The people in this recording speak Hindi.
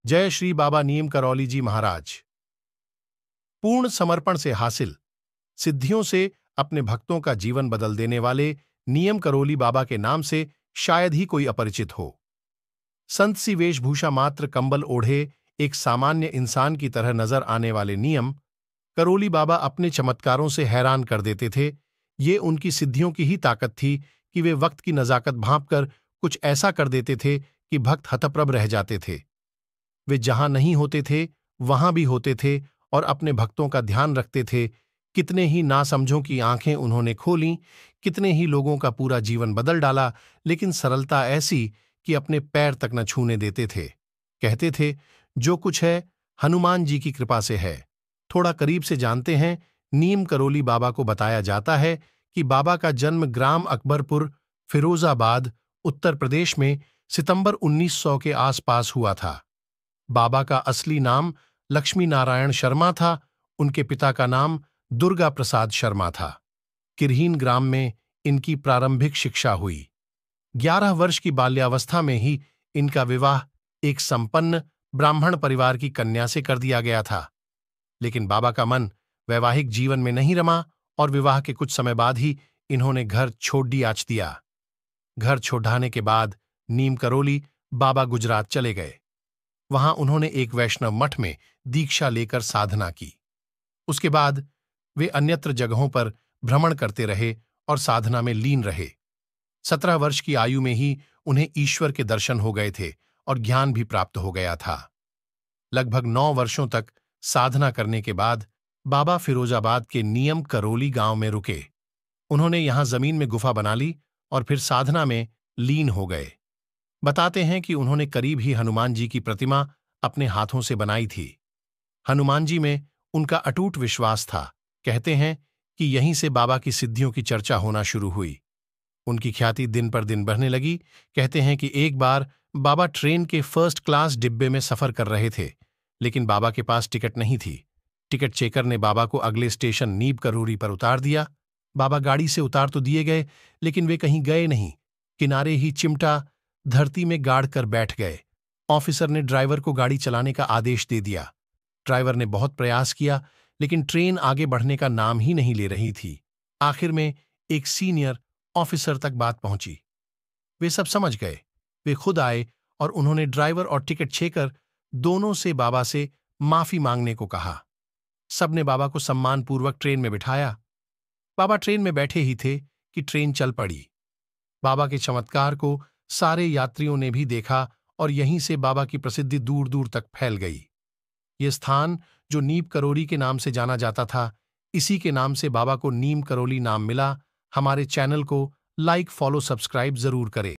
जय श्री बाबा नीम करौली जी महाराज। पूर्ण समर्पण से हासिल सिद्धियों से अपने भक्तों का जीवन बदल देने वाले नियम करौली बाबा के नाम से शायद ही कोई अपरिचित हो। संत सी वेशभूषा मात्र कंबल ओढ़े एक सामान्य इंसान की तरह नजर आने वाले नियम करौली बाबा अपने चमत्कारों से हैरान कर देते थे। ये उनकी सिद्धियों की ही ताकत थी कि वे वक्त की नजाकत भांपकर कुछ ऐसा कर देते थे कि भक्त हतप्रभ रह जाते थे। वे जहां नहीं होते थे वहां भी होते थे और अपने भक्तों का ध्यान रखते थे। कितने ही नासमझों की आंखें उन्होंने खोलीं, कितने ही लोगों का पूरा जीवन बदल डाला, लेकिन सरलता ऐसी कि अपने पैर तक न छूने देते थे। कहते थे, जो कुछ है हनुमान जी की कृपा से है। थोड़ा करीब से जानते हैं। नीम करौली बाबा को बताया जाता है कि बाबा का जन्म ग्राम अकबरपुर, फिरोजाबाद, उत्तर प्रदेश में सितंबर 1900 के आसपास हुआ था। बाबा का असली नाम लक्ष्मी नारायण शर्मा था। उनके पिता का नाम दुर्गा प्रसाद शर्मा था। किरहीन ग्राम में इनकी प्रारंभिक शिक्षा हुई। 11 वर्ष की बाल्यावस्था में ही इनका विवाह एक संपन्न ब्राह्मण परिवार की कन्या से कर दिया गया था। लेकिन बाबा का मन वैवाहिक जीवन में नहीं रमा और विवाह के कुछ समय बाद ही इन्होंने घर छोड़ दिया। घर छोड़ाने के बाद नीम करौली बाबा गुजरात चले गए। वहां उन्होंने एक वैष्णव मठ में दीक्षा लेकर साधना की। उसके बाद वे अन्यत्र जगहों पर भ्रमण करते रहे और साधना में लीन रहे। 17 वर्ष की आयु में ही उन्हें ईश्वर के दर्शन हो गए थे और ज्ञान भी प्राप्त हो गया था। लगभग 9 वर्षों तक साधना करने के बाद बाबा फिरोजाबाद के नियम करौली गांव में रुके। उन्होंने यहां जमीन में गुफा बना ली और फिर साधना में लीन हो गए। बताते हैं कि उन्होंने करीब ही हनुमान जी की प्रतिमा अपने हाथों से बनाई थी। हनुमान जी में उनका अटूट विश्वास था। कहते हैं कि यहीं से बाबा की सिद्धियों की चर्चा होना शुरू हुई। उनकी ख्याति दिन पर दिन बढ़ने लगी। कहते हैं कि एक बार बाबा ट्रेन के फर्स्ट क्लास डिब्बे में सफर कर रहे थे, लेकिन बाबा के पास टिकट नहीं थी। टिकट चेकर ने बाबा को अगले स्टेशन नीम करौली पर उतार दिया। बाबा गाड़ी से उतार तो दिए गए, लेकिन वे कहीं गए नहीं। किनारे ही चिमटा धरती में गाड़ कर बैठ गए। ऑफिसर ने ड्राइवर को गाड़ी चलाने का आदेश दे दिया। ड्राइवर ने बहुत प्रयास किया, लेकिन ट्रेन आगे बढ़ने का नाम ही नहीं ले रही थी। आखिर में एक सीनियर ऑफिसर तक बात पहुंची। वे सब समझ गए। वे खुद आए और उन्होंने ड्राइवर और टिकट छेकर दोनों से बाबा से माफी मांगने को कहा। सबने बाबा को सम्मानपूर्वक ट्रेन में बिठाया। बाबा ट्रेन में बैठे ही थे कि ट्रेन चल पड़ी। बाबा के चमत्कार को सारे यात्रियों ने भी देखा और यहीं से बाबा की प्रसिद्धि दूर दूर तक फैल गई। ये स्थान जो नीम करौली के नाम से जाना जाता था, इसी के नाम से बाबा को नीम करौली नाम मिला। हमारे चैनल को लाइक, फॉलो, सब्सक्राइब जरूर करें।